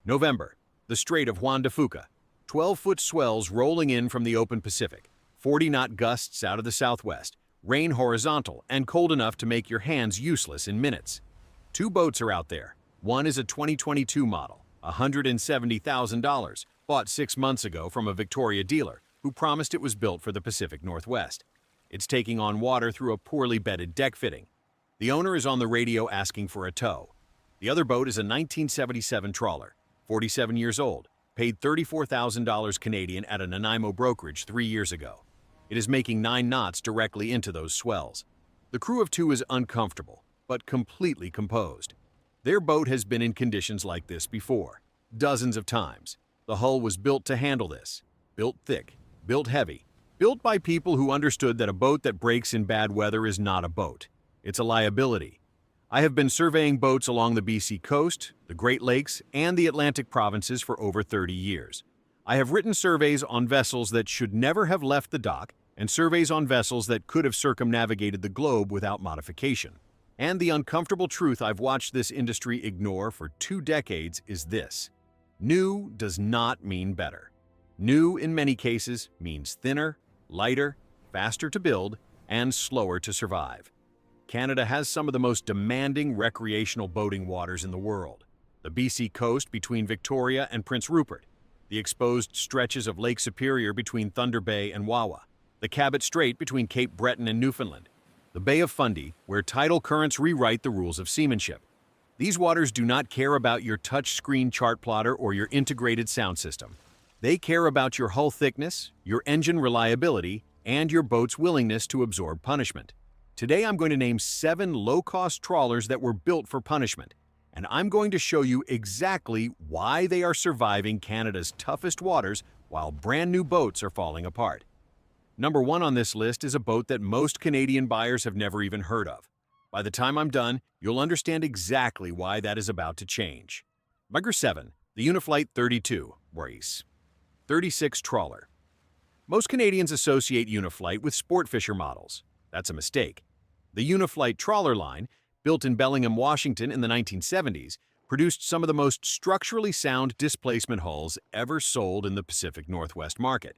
November, the Strait of Juan de Fuca. 12-foot swells rolling in from the open Pacific. 40-knot gusts out of the southwest. Rain horizontal and cold enough to make your hands useless in minutes. Two boats are out there. One is a 2022 model, $170,000, bought 6 months ago from a Victoria dealer who promised it was built for the Pacific Northwest. It's taking on water through a poorly bedded deck fitting. The owner is on the radio asking for a tow. The other boat is a 1977 trawler, 47 years old, paid $34,000 Canadian at a Nanaimo brokerage 3 years ago. It is making 9 knots directly into those swells. The crew of 2 is uncomfortable, but completely composed. Their boat has been in conditions like this before, dozens of times. The hull was built to handle this. Built thick, built heavy, built by people who understood that a boat that breaks in bad weather is not a boat. It's a liability. I have been surveying boats along the BC coast, the Great Lakes, and the Atlantic provinces for over 30 years. I have written surveys on vessels that should never have left the dock and surveys on vessels that could have circumnavigated the globe without modification. And the uncomfortable truth I've watched this industry ignore for 2 decades is this: new does not mean better. New, in many cases, means thinner, lighter, faster to build, and slower to survive. Canada has some of the most demanding recreational boating waters in the world. The BC coast between Victoria and Prince Rupert, the exposed stretches of Lake Superior between Thunder Bay and Wawa, the Cabot Strait between Cape Breton and Newfoundland, the Bay of Fundy, where tidal currents rewrite the rules of seamanship. These waters do not care about your touch-screen chart plotter or your integrated sound system. They care about your hull thickness, your engine reliability, and your boat's willingness to absorb punishment. Today I'm going to name 7 low-cost trawlers that were built for punishment, and I'm going to show you exactly why they are surviving Canada's toughest waters while brand new boats are falling apart. Number 1 on this list is a boat that most Canadian buyers have never even heard of. By the time I'm done, you'll understand exactly why that is about to change. Number 7, the Uniflight 32 Race 36 trawler. Most Canadians associate Uniflight with sport fisher models. That's a mistake. The Uniflight trawler line, built in Bellingham, Washington in the 1970s, produced some of the most structurally sound displacement hulls ever sold in the Pacific Northwest market.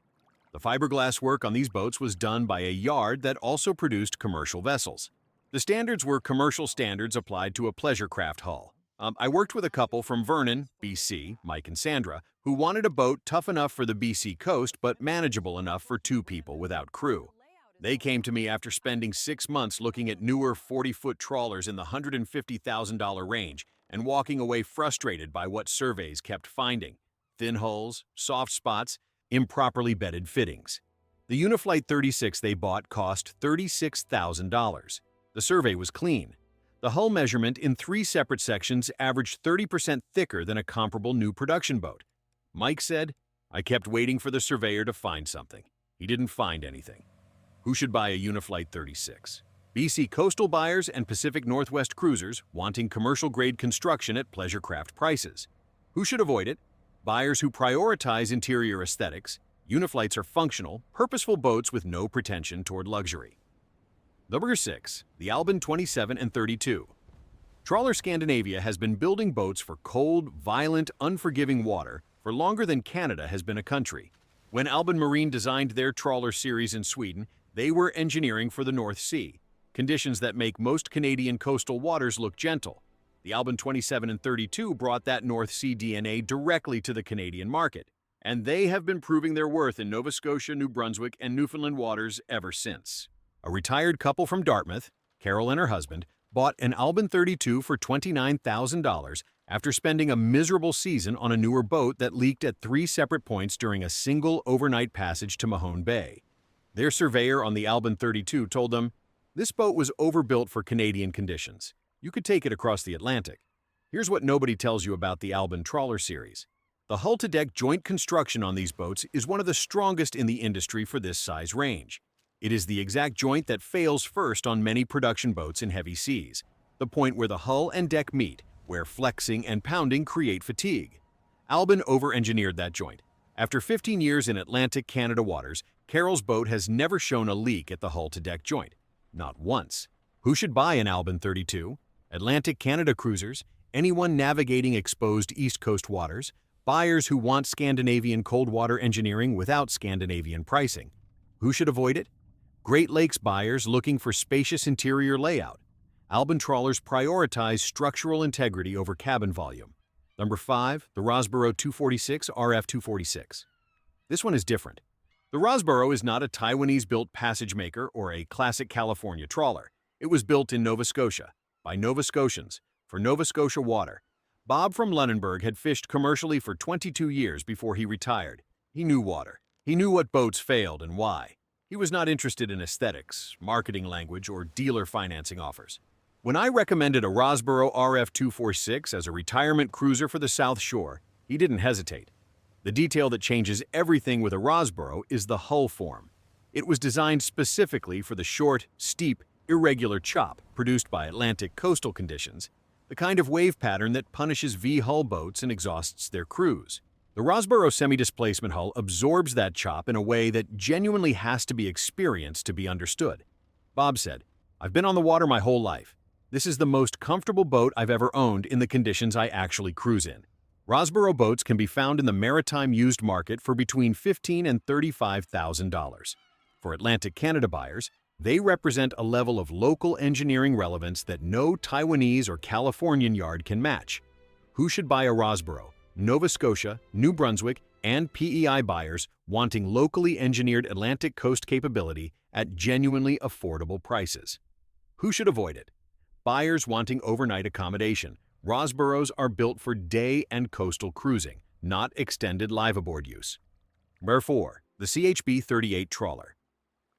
The fiberglass work on these boats was done by a yard that also produced commercial vessels. The standards were commercial standards applied to a pleasure craft hull. I worked with a couple from Vernon, BC, Mike and Sandra, who wanted a boat tough enough for the BC coast but manageable enough for 2 people without crew. They came to me after spending 6 months looking at newer 40-foot trawlers in the $150,000 range and walking away frustrated by what surveys kept finding: thin hulls, soft spots, improperly bedded fittings. The Uniflight 36 they bought cost $36,000. The survey was clean. The hull measurement in 3 separate sections averaged 30% thicker than a comparable new production boat. Mike said, "I kept waiting for the surveyor to find something. He didn't find anything." Who should buy a Uniflight 36? BC coastal buyers and Pacific Northwest cruisers wanting commercial-grade construction at pleasure craft prices. Who should avoid it? Buyers who prioritize interior aesthetics. Uniflights are functional, purposeful boats with no pretension toward luxury. Number 6, the Alban 27 and 32. Trawler Scandinavia has been building boats for cold, violent, unforgiving water for longer than Canada has been a country. When Alban Marine designed their trawler series in Sweden, they were engineering for the North Sea, conditions that make most Canadian coastal waters look gentle. The Alban 27 and 32 brought that North Sea DNA directly to the Canadian market, and they have been proving their worth in Nova Scotia, New Brunswick, and Newfoundland waters ever since. A retired couple from Dartmouth, Carol and her husband, bought an Alban 32 for $29,000 after spending a miserable season on a newer boat that leaked at 3 separate points during a single overnight passage to Mahone Bay. Their surveyor on the Alban 32 told them, "This boat was overbuilt for Canadian conditions. You could take it across the Atlantic." Here's what nobody tells you about the Alban trawler series. The hull-to-deck joint construction on these boats is one of the strongest in the industry for this size range. It is the exact joint that fails first on many production boats in heavy seas, the point where the hull and deck meet, where flexing and pounding create fatigue. Alban over-engineered that joint. After 15 years in Atlantic Canada waters, Carol's boat has never shown a leak at the hull-to-deck joint. Not once. Who should buy an Alban 32? Atlantic Canada cruisers, anyone navigating exposed East Coast waters, buyers who want Scandinavian cold water engineering without Scandinavian pricing. Who should avoid it? Great Lakes buyers looking for spacious interior layout. Alban trawlers prioritize structural integrity over cabin volume. Number 5, the Rosboro 246 RF246. This one is different. The Rosboro is not a Taiwanese-built passage maker or a classic California trawler. It was built in Nova Scotia, by Nova Scotians, for Nova Scotia water. Bob from Lunenburg had fished commercially for 22 years before he retired. He knew water. He knew what boats failed and why. He was not interested in aesthetics, marketing language, or dealer financing offers. When I recommended a Rosboro RF246 as a retirement cruiser for the South Shore, he didn't hesitate. The detail that changes everything with a Rosboro is the hull form. It was designed specifically for the short, steep, irregular chop produced by Atlantic coastal conditions, the kind of wave pattern that punishes V-hull boats and exhausts their crews. The Rosboro semi-displacement hull absorbs that chop in a way that genuinely has to be experienced to be understood. Bob said, "I've been on the water my whole life. This is the most comfortable boat I've ever owned in the conditions I actually cruise in." Rosboro boats can be found in the maritime used market for between $15,000 and $35,000. For Atlantic Canada buyers, they represent a level of local engineering relevance that no Taiwanese or Californian yard can match. Who should buy a Rosboro? Nova Scotia, New Brunswick, and PEI buyers wanting locally engineered Atlantic coast capability at genuinely affordable prices. Who should avoid it? Buyers wanting overnight accommodation. Rosboros are built for day and coastal cruising, not extended liveaboard use. Number 4, the CHB 38 trawler.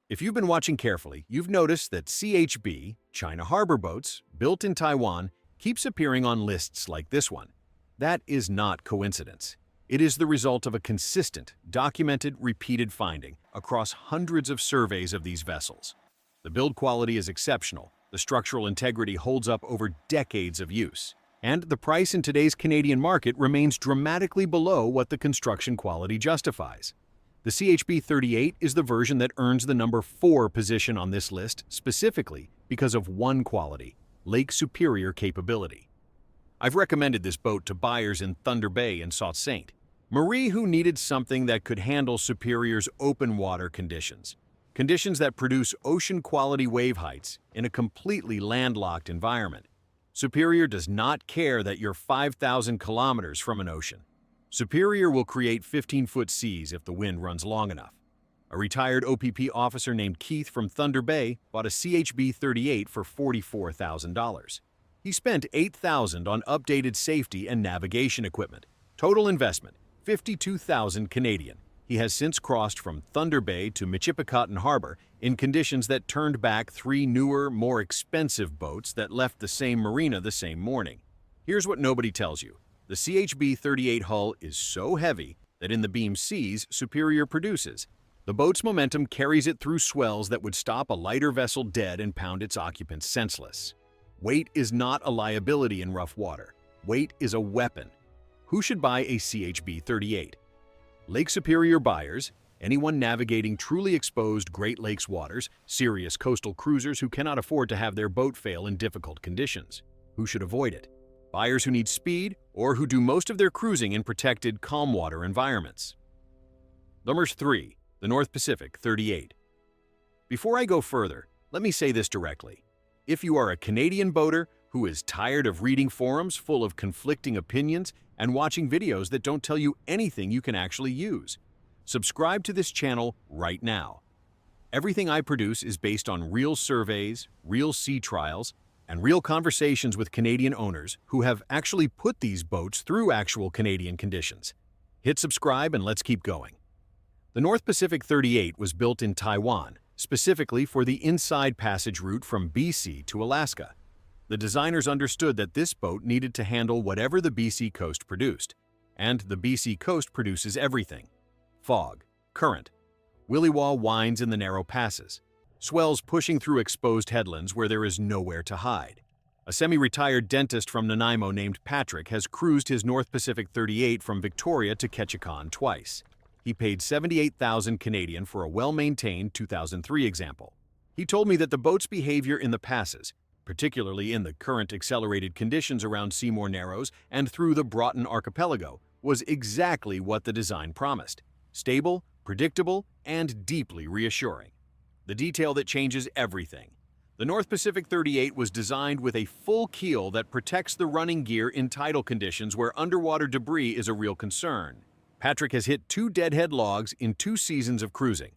If you've been watching carefully, you've noticed that CHB, China Harbor boats, built in Taiwan, keeps appearing on lists like this one. That is not coincidence. It is the result of a consistent, documented, repeated finding across hundreds of surveys of these vessels. The build quality is exceptional, the structural integrity holds up over decades of use, and the price in today's Canadian market remains dramatically below what the construction quality justifies. The CHB 38 is the version that earns the number 4 position on this list specifically because of one quality: Lake Superior capability. I've recommended this boat to buyers in Thunder Bay and Sault Ste. Marie who needed something that could handle Superior's open water conditions that produce ocean-quality wave heights in a completely landlocked environment. Superior does not care that you're 5,000 kilometers from an ocean. Superior will create 15-foot seas if the wind runs long enough. A retired OPP officer named Keith from Thunder Bay bought a CHB 38 for $44,000. He spent $8,000 on updated safety and navigation equipment. Total investment, $52,000 Canadian. He has since crossed from Thunder Bay to Michippicotten Harbor in conditions that turned back 3 newer, more expensive boats that left the same marina the same morning. Here's what nobody tells you. The CHB 38 hull is so heavy that in the beam seas Superior produces, the boat's momentum carries it through swells that would stop a lighter vessel dead and pound its occupants senseless. Weight is not a liability in rough water. Weight is a weapon. Who should buy a CHB 38? Lake Superior buyers, anyone navigating truly exposed Great Lakes waters, serious coastal cruisers who cannot afford to have their boat fail in difficult conditions. Who should avoid it? Buyers who need speed or who do most of their cruising in protected, calm water environments. Number 3, the North Pacific 38. Before I go further, let me say this directly. If you are a Canadian boater who is tired of reading forums full of conflicting opinions and watching videos that don't tell you anything you can actually use, subscribe to this channel right now. Everything I produce is based on real surveys, real sea trials, and real conversations with Canadian owners who have actually put these boats through actual Canadian conditions. Hit subscribe and let's keep going. The North Pacific 38 was built in Taiwan, specifically for the inside passage route from BC to Alaska. The designers understood that this boat needed to handle whatever the BC coast produced, and the BC coast produces everything: fog, current, willy-wall winds in the narrow passes, swells pushing through exposed headlands where there is nowhere to hide. A semi-retired dentist from Nanaimo named Patrick has cruised his North Pacific 38 from Victoria to Ketchikan twice. He paid $78,000 Canadian for a well-maintained 2003 example. He told me that the boat's behavior in the passes, particularly in the current accelerated conditions around Seymour Narrows and through the Broughton Archipelago, was exactly what the design promised: stable, predictable, and deeply reassuring. The detail that changes everything. The North Pacific 38 was designed with a full keel that protects the running gear in tidal conditions where underwater debris is a real concern. Patrick has hit 2 deadhead logs in 2 seasons of cruising.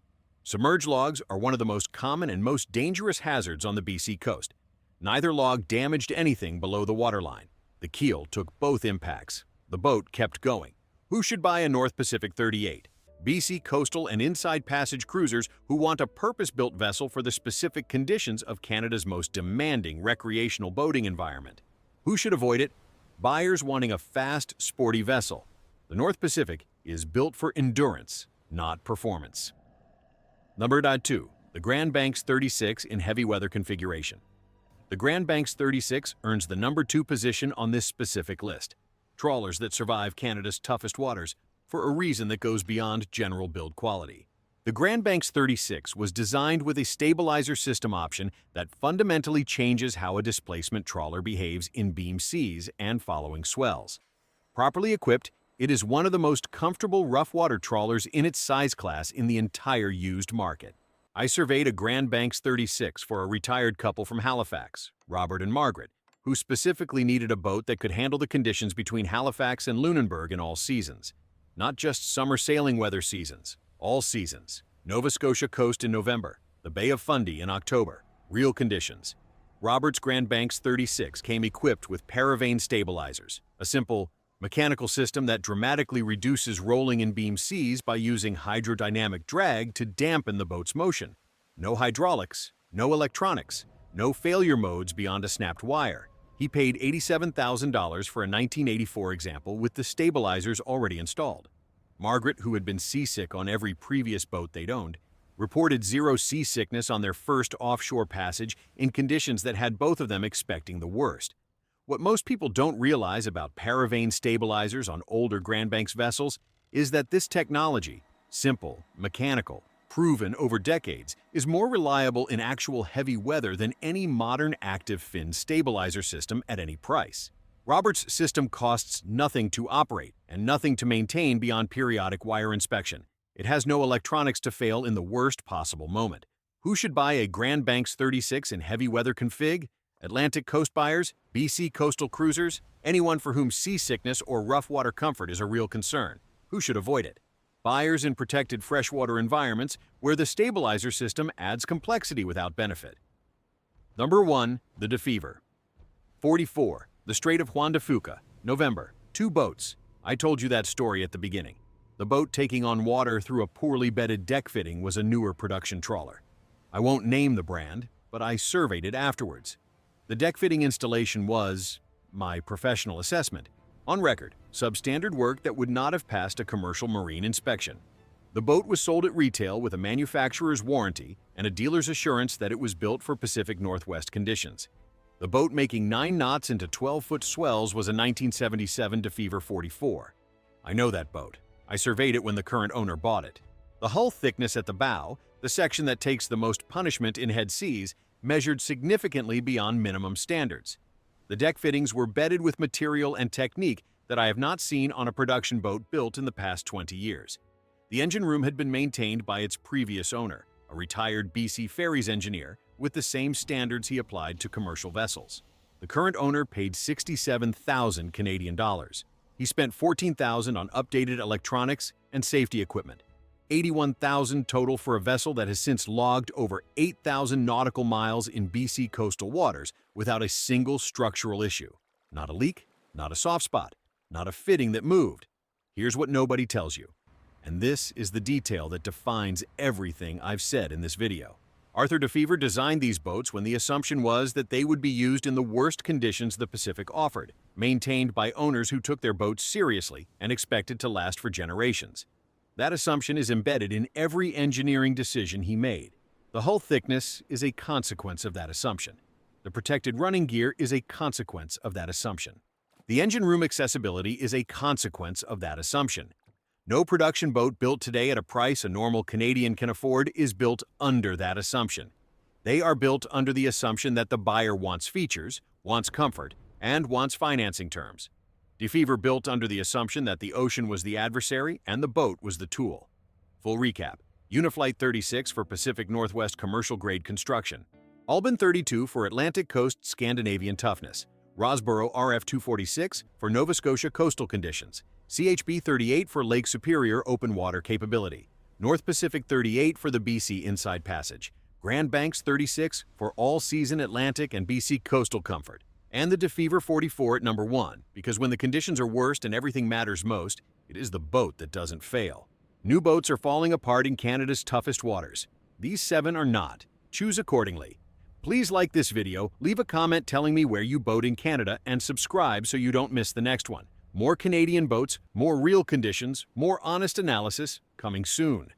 Submerged logs are one of the most common and most dangerous hazards on the BC coast. Neither log damaged anything below the waterline. The keel took both impacts. The boat kept going. Who should buy a North Pacific 38? BC coastal and inside passage cruisers who want a purpose-built vessel for the specific conditions of Canada's most demanding recreational boating environment. Who should avoid it? Buyers wanting a fast, sporty vessel. The North Pacific is built for endurance, not performance. Number 2. The Grand Banks 36 in heavy weather configuration. The Grand Banks 36 earns the number 2 position on this specific list. Trawlers that survive Canada's toughest waters for a reason that goes beyond general build quality. The Grand Banks 36 was designed with a stabilizer system option that fundamentally changes how a displacement trawler behaves in beam seas and following swells. Properly equipped, it is one of the most comfortable rough water trawlers in its size class in the entire used market. I surveyed a Grand Banks 36 for a retired couple from Halifax, Robert and Margaret, who specifically needed a boat that could handle the conditions between Halifax and Lunenburg in all seasons. Not just summer sailing weather seasons, all seasons. Nova Scotia coast in November, the Bay of Fundy in October, real conditions. Robert's Grand Banks 36 came equipped with Paravane stabilizers, a simple mechanical system that dramatically reduces rolling in beam seas by using hydrodynamic drag to dampen the boat's motion. No hydraulics, no electronics, no failure modes beyond a snapped wire. He paid $87,000 for a 1984 example with the stabilizers already installed. Margaret, who had been seasick on every previous boat they'd owned, reported 0 seasickness on their first offshore passage in conditions that had both of them expecting the worst. What most people don't realize about Paravane stabilizers on older Grand Banks vessels is that this technology, simple, mechanical, proven over decades, is more reliable in actual heavy weather than any modern active fin stabilizer system at any price. Robert's system costs nothing to operate and nothing to maintain beyond periodic wire inspection. It has no electronics to fail in the worst possible moment. Who should buy a Grand Banks 36 in heavy weather config? Atlantic coast buyers, BC coastal cruisers, anyone for whom seasickness or rough water comfort is a real concern. Who should avoid it? Buyers in protected freshwater environments where the stabilizer system adds complexity without benefit. Number 1. The DeFever. 44. The Strait of Juan de Fuca, November. 2 boats. I told you that story at the beginning. The boat taking on water through a poorly bedded deck fitting was a newer production trawler. I won't name the brand, but I surveyed it afterwards. The deck fitting installation was my professional assessment. On record, substandard work that would not have passed a commercial marine inspection. The boat was sold at retail with a manufacturer's warranty and a dealer's assurance that it was built for Pacific Northwest conditions. The boat making 9 knots into 12-foot swells was a 1977 DeFever 44. I know that boat. I surveyed it when the current owner bought it. The hull thickness at the bow, the section that takes the most punishment in head seas, measured significantly beyond minimum standards. The deck fittings were bedded with material and technique that I have not seen on a production boat built in the past 20 years. The engine room had been maintained by its previous owner, a retired BC Ferries engineer, with the same standards he applied to commercial vessels. The current owner paid $67,000 Canadian dollars. He spent $14,000 on updated electronics and safety equipment. $81,000 total for a vessel that has since logged over 8,000 nautical miles in BC coastal waters without a single structural issue. Not a leak, not a soft spot, not a fitting that moved. Here's what nobody tells you. And this is the detail that defines everything I've said in this video. Arthur DeFever designed these boats when the assumption was that they would be used in the worst conditions the Pacific offered, maintained by owners who took their boats seriously and expected to last for generations. That assumption is embedded in every engineering decision he made. The hull thickness is a consequence of that assumption. The protected running gear is a consequence of that assumption. The engine room accessibility is a consequence of that assumption. No production boat built today at a price a normal Canadian can afford is built under that assumption. They are built under the assumption that the buyer wants features, wants comfort, and wants financing terms. DeFever built under the assumption that the ocean was the adversary and the boat was the tool. Full recap: Uniflight 36 for Pacific Northwest commercial-grade construction, Alban 32 for Atlantic Coast Scandinavian toughness, Rosboro RF246 for Nova Scotia coastal conditions, CHB 38 for Lake Superior open water capability, North Pacific 38 for the BC Inside Passage, Grand Banks 36 for all-season Atlantic and BC coastal comfort, and the DeFever 44 at number 1, because when the conditions are worst and everything matters most, it is the boat that doesn't fail. New boats are falling apart in Canada's toughest waters. These 7 are not. Choose accordingly. Please like this video, leave a comment telling me where you boat in Canada, and subscribe so you don't miss the next one. More Canadian boats, more real conditions, more honest analysis, coming soon.